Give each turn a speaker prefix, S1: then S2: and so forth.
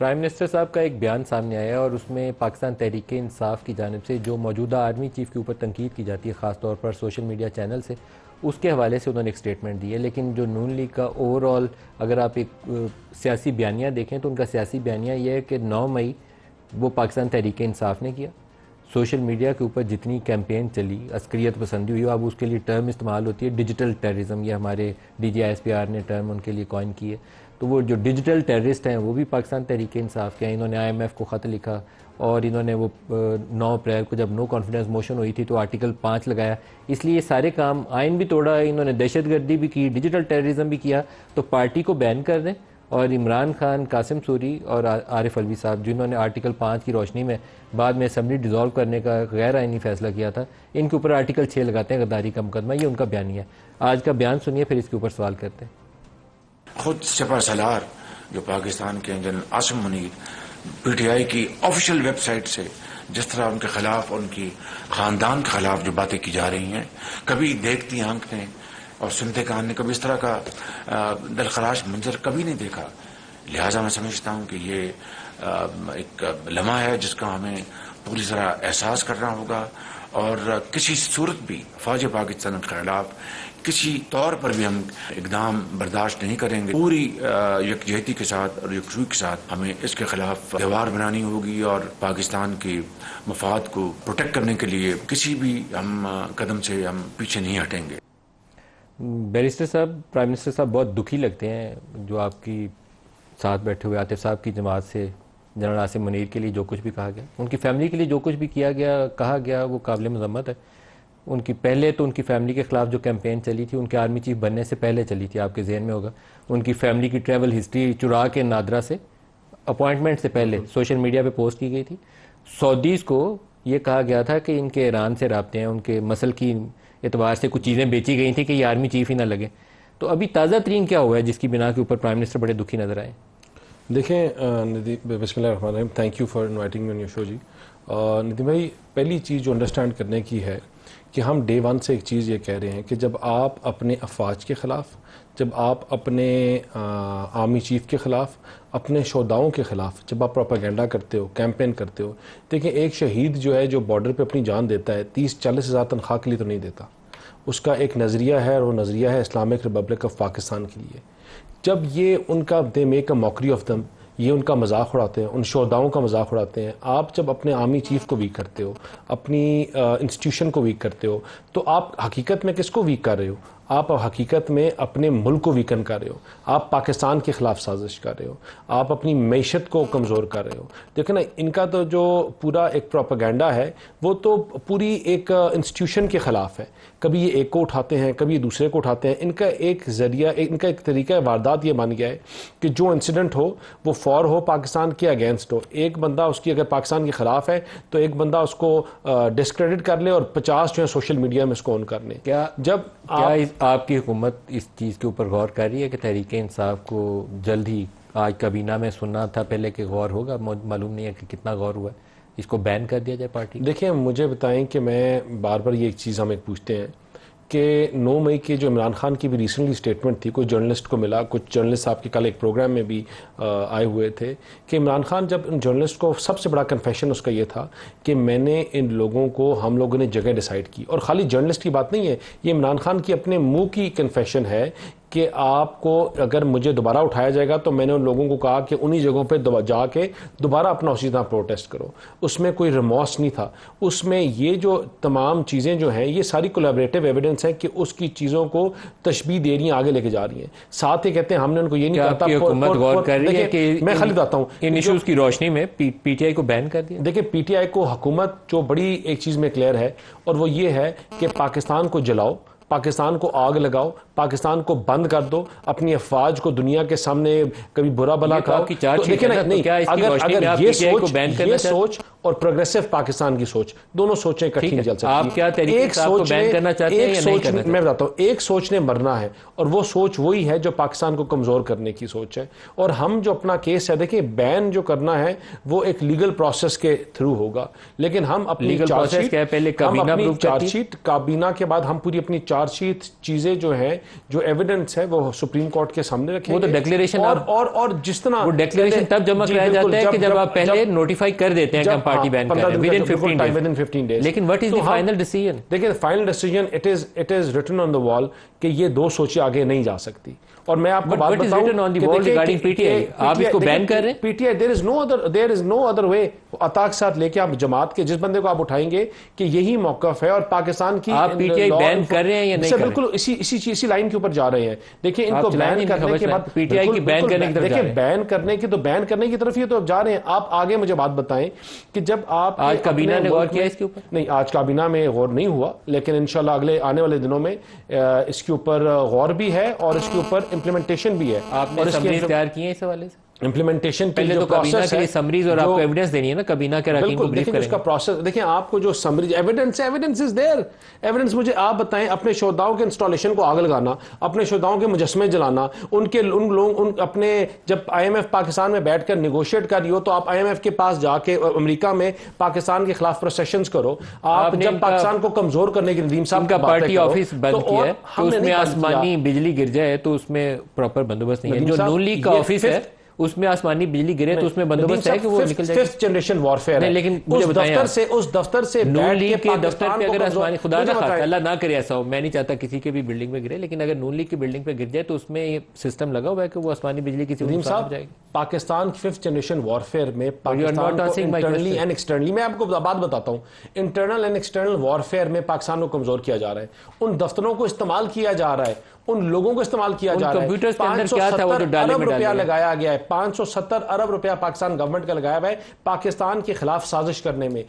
S1: Prime minister صاحب کا ایک بیان سامنے آیا اور اس میں پاکستان تحریک انصاف کی جانب سے جو موجودہ آرمی چیف کے اوپر تنقید کی جاتی ہے خاص طور پر سوشل میڈیا چینل سے، اس کے حوالے سے انہوں نے ایک سٹیٹمنٹ دی ہے. لیکن جو نون لیگ کا اوور آل اگر آپ ایک سیاسی بیانیہ دیکھیں تو ان کا سیاسی بیانیہ یہ ہے کہ 9 مئی وہ پاکستان تحریک انصاف نے کیا. سوشل میڈیا کے اوپر جتنی کیمپین چلی، عسکریت پسندی ہوئی، اب اس کے لیے ٹرم استعمال ہوتی ہے ڈیجیٹل ٹیررزم. یہ ہمارے DGISPR نے ٹرم ان کے لیے کوائن کی ہے. تو وہ جو ڈیجیٹل ٹیررسٹ ہیں وہ بھی پاکستان تحریک انصاف کے ہیں. انہوں نے IMF کو خط لکھا اور انہوں نے وہ 9 اپریل کو جب نو کانفیڈنس موشن ہوئی تھی تو آرٹیکل 5 لگایا. اس لیے یہ سارے کام، آئین بھی توڑا، انہوں نے دہشت گردی بھی کی، ڈیجیٹل ٹیررزم بھی کیا. تو پارٹی کو بین کر دیں اور عمران خان، قاسم سوری اور عارف علوی صاحب جنہوں نے آرٹیکل 5 کی روشنی میں بعد میں اسمبلی ڈیزالو کرنے کا غیر آئینی فیصلہ کیا تھا، ان کے اوپر آرٹیکل 6 لگاتے ہیں غداری کا مقدمہ. یہ ان کا بیانیہ ہے. آج کا بیان سنیے پھر اس کے اوپر سوال کرتے ہیں.
S2: خود سپہ سالار جو پاکستان کے جنرل عاصم منیر PTI کی آفیشیل ویب سائٹ سے جس طرح ان کے خلاف، ان کی خاندان کے خلاف جو باتیں کی جا رہی ہیں، کبھی دیکھتی آنکھ نے اور سنتے کان نے کبھی اس طرح کا دلخراش منظر کبھی نہیں دیکھا. لہٰذا میں سمجھتا ہوں کہ یہ ایک لمحہ ہے جس کا ہمیں پوری طرح احساس کرنا ہوگا اور کسی صورت بھی فوج پاکستان کے خلاف کسی طور پر بھی ہم اقدام برداشت نہیں کریں گے. پوری یکجہتی کے ساتھ اور یکسوئی کے ساتھ ہمیں اس کے خلاف دیوار بنانی ہوگی اور پاکستان کے مفاد کو پروٹیکٹ کرنے کے لیے کسی بھی ہم قدم سے ہم پیچھے نہیں ہٹیں گے.
S1: بیرسٹر صاحب، پرائم منسٹر صاحب بہت دکھی لگتے ہیں جو آپ کی ساتھ بیٹھے ہوئے عاطف صاحب کی جماعت سے جنرل عاصم منیر کے لیے جو کچھ بھی کہا گیا، ان کی فیملی کے لیے جو کچھ بھی کیا گیا، کہا گیا، وہ قابل مذمت ہے. ان کی پہلے تو ان کی فیملی کے خلاف جو کیمپین چلی تھی ان کے آرمی چیف بننے سے پہلے چلی تھی، آپ کے ذہن میں ہوگا. ان کی فیملی کی ٹریول ہسٹری چرا کے نادرا سے اپوائنٹمنٹ سے پہلے سوشل میڈیا پہ پوسٹ کی گئی تھی. سعودیز کو یہ کہا گیا تھا کہ ان کے ایران سے رابطے ہیں، ان کے مسل کی اعتبار سے کچھ چیزیں بیچی گئی تھیں کہ یہ آرمی چیف ہی نہ لگے. تو ابھی تازہ ترین کیا ہوا ہے جس کی بنا کے اوپر پرائم منسٹر بڑے دکھی نظر آئے؟
S3: دیکھیں بسم اللہ الرحمن الرحیم، thank you for inviting me on your show جی. ندیم بھائی، پہلی چیز جو انڈرسٹینڈ کرنے کی ہے کہ ہم ڈے 1 سے ایک چیز یہ کہہ رہے ہیں کہ جب آپ اپنے افواج کے خلاف، جب آپ اپنے آرمی چیف کے خلاف، اپنے شہداؤں کے خلاف جب آپ پروپیگنڈا کرتے ہو، کیمپین کرتے ہو، دیکھیں ایک شہید جو ہے جو بارڈر پہ اپنی جان دیتا ہے 30-40 ہزار تنخواہ کے لیے تو نہیں دیتا. اس کا ایک نظریہ ہے اور وہ نظریہ ہے اسلامک ریپبلک آف پاکستان کے لیے. جب یہ ان کا they make a موکری of them, یہ ان کا مذاق اڑاتے ہیں، ان شہداؤں کا مذاق اڑاتے ہیں. آپ جب اپنے آرمی چیف کو ویک کرتے ہو، اپنی انسٹیٹیوشن کو ویک کرتے ہو، تو آپ حقیقت میں کس کو ویک کر رہے ہو؟ آپ حقیقت میں اپنے ملک کو ویکن کر رہے ہو. آپ پاکستان کے خلاف سازش کر رہے ہو. آپ اپنی معیشت کو کمزور کر رہے ہو. دیکھیں نا، ان کا تو جو پورا ایک پروپیگنڈا ہے وہ تو پوری ایک انسٹیٹیوشن کے خلاف ہے. کبھی یہ ایک کو اٹھاتے ہیں، کبھی یہ دوسرے کو اٹھاتے ہیں. ان کا ایک ذریعہ، ان کا ایک طریقہ واردات یہ بن گیا ہے کہ جو انسیڈنٹ ہو وہ فور ہو پاکستان کے اگینسٹ ہو. ایک بندہ اس کی اگر پاکستان کے خلاف ہے تو ایک بندہ اس کو ڈسکریڈٹ کر لے اور 50 جو ہے سوشل میڈیا میں اس کو آن کر لیں.
S1: جب آپ کی حکومت اس چیز کے اوپر غور کر رہی ہے کہ تحریک انصاف کو جلد ہی آج کابینہ میں سننا تھا پہلے کہ غور ہوگا، معلوم نہیں ہے کہ کتنا غور ہوا ہے، اس کو بین کر دیا جائے پارٹی؟
S3: دیکھیں مجھے بتائیں کہ میں بار بار یہ ایک چیز ہم ایک پوچھتے ہیں کہ 9 مئی کے جو عمران خان کی بھی ریسنٹلی سٹیٹمنٹ تھی، کوئی جرنلسٹ کو ملا، کچھ جرنلسٹ آپ کے کل ایک پروگرام میں بھی آئے ہوئے تھے کہ عمران خان جب ان جرنلسٹ کو سب سے بڑا کنفیشن اس کا یہ تھا کہ میں نے ان لوگوں کو، ہم لوگوں نے جگہ ڈیسائیڈ کی. اور خالی جرنلسٹ کی بات نہیں ہے، یہ عمران خان کی اپنے منہ کی کنفیشن ہے کہ آپ کو اگر مجھے دوبارہ اٹھایا جائے گا تو میں نے ان لوگوں کو کہا کہ انہی جگہوں پہ جا کے دوبارہ اپنا اسی طرح پروٹیسٹ کرو. اس میں کوئی ریمورس نہیں تھا. اس میں یہ جو تمام چیزیں جو ہیں یہ ساری کولیبریٹو ایویڈنس ہے کہ اس کی چیزوں کو تشبیہ دے رہی ہیں، آگے لے کے جا رہی ہیں. ساتھ ہی کہتے ہیں ہم نے ان کو یہ نہیں کہا تھا.
S1: حکومت غور کر رہی ہے کہ
S3: میں خالی بتاتا ہوں
S1: ان ایشوز کی روشنی میں پی ٹی آئی کو بین کر دیا.
S3: دیکھیں پی ٹی آئی کو حکومت جو بڑی ایک چیز میں کلیئر ہے اور وہ یہ ہے کہ پاکستان کو جلاؤ، پاکستان کو آگ لگاؤ، پاکستان کو بند کر دو، اپنی افواج کو دنیا کے سامنے کبھی برا بلا کہو. یہ سوچ اور پروگریسو پاکستان کی سوچ، دونوں سوچیں اکٹھی نہیں چل سکتی.
S1: آپ کیا تحریک صاحب کو بین کرنا چاہتے ہیں یا نہیں کرنا چاہتے ہیں؟
S3: میں بتاتا ہوں، ایک سوچ نے مرنا ہے اور وہ سوچ وہی ہے جو پاکستان کو کمزور کرنے کی سوچ ہے. اور ہم جو اپنا کیس ہے، دیکھیں بین جو کرنا ہے وہ ایک لیگل پروسیس کے تھرو ہوگا، لیکن ہم اپنی چارج شیٹ، کابینہ کے بعد ہم پوری اپنی چارج شیٹ چیزیں جو ہیں جو ایویڈنس ہے وہ سپریم کورٹ کے سامنے رکھیں
S1: وہ تو ڈیکلیریشن
S3: اور جس طرح
S1: وہ ڈیکلیریشن تب جمع کرایا جاتا ہے کہ جب آپ پہلے نوٹیفائی کر دیتے ہیں کہ ہم پارٹی بین کر رہے ہیں ودن 15 days. لیکن what is the final decision؟
S3: دیکھیں final decision it is written on the wall کہ یہ دو سوچیں آگے نہیں جا سکتی. اور میں آپ کو بات بتاؤں
S1: آپ اس کو بین کر رہے ہیں.
S3: P T I there is no other way. عطا ساتھ لے کے آپ جماعت کے جس بندے کو آپ اٹھائیں گے کہ یہی موقف ہے اور پاکستان کی
S1: آپ پی ٹی آئی بین کر رہے ہیں یا نہیں؟
S3: بالکل اسی لائن کے اوپر جا رہے ہیں. دیکھیں ان کو بین کرنے کے بعد
S1: پی ٹی آئی کی بین کرنے کی طرف جا رہے ہیں.
S3: بین کرنے کی طرف یہ تو جا رہے ہیں. آپ آگے مجھے بات بتائیں کہ جب آپ
S1: آج کابینہ نے غور کیا اس کے اوپر؟
S3: نہیں, آج کابینہ میں غور نہیں ہوا, لیکن انشاءاللہ اگلے آنے والے دنوں میں اس کے اوپر غور بھی ہے اور اس کے اوپر امپلیمنٹیشن بھی ہے.
S1: آپ نے سمریز تیار کی ہیں اس حوالے سے؟
S3: امپلیمنٹیشن
S1: پہلے تو کابینہ کے لیے سمریز اور آپ کو ایویڈنس دینی ہے نا, کابینہ کے اراکین کو بریف کریں.
S3: اس کا پروسیس دیکھیں, آپ کو جو summaries evidence is there. Evidence مجھے آپ بتائیں, اپنے شہداؤں کے انسٹالیشن کو آگ لگانا, اپنے شہداؤں کے مجسمے جلانا, اپنے جب آئی ایم ایف پاکستان میں بیٹھ کر نیگوشیٹ کر رہی ہو تو آپ آئی ایم ایف کے پاس جا کے امریکہ میں پاکستان کے خلاف پروسیشنز کرو. آپ جب پاکستان کو کمزور کرنے کے ندیم صاحب
S1: کا پارٹی آفس بند کیا ہے تو اس میں آسمانی بجلی گر جائے تو اس میں پراپر بندوبست نہیں ہے. جو نون لیگ کا آفس ہے اس میں آسمانی بجلی گرے تو اس میں بندوبست ہے کہ وہ نکل جائے.
S3: ففتھ جنریشن وارفیئر ہے.
S1: لیکن مجھے بتائیں,
S3: اس دفتر سے
S1: نون لیگ کے دفتر پہ اگر آسمانی, خدا نہ خواستہ اللہ نہ کرے ایسا ہو, میں نہیں چاہتا کسی کے بھی بلڈنگ میں گرے, لیکن اگر نون لیگ کی بلڈنگ پہ گر جائے تو اس میں یہ سسٹم لگا ہوا ہے کہ وہ آسمانی بجلی کسی کو نقصان ہو جائے گی.
S3: پاکستان ففتھ جنریشن وارفیئر میں پاکستان کو انٹرنلی اینڈ ایکسٹرنلی, میں آپ کو بات بتاتا ہوں, انٹرنل اینڈ ایکسٹرنل وارفیئر میں پاکستان کو کمزور کیا جا رہا ہے. ان دفتروں کو استعمال کیا جا رہا ہے, ان لوگوں کو استعمال کیا جا رہا ہے. 570 ارب روپیہ لگایا گیا ہے, 570 ارب روپیہ پاکستان گورنمنٹ کا لگایا ہوا ہے پاکستان کے خلاف سازش کرنے میں.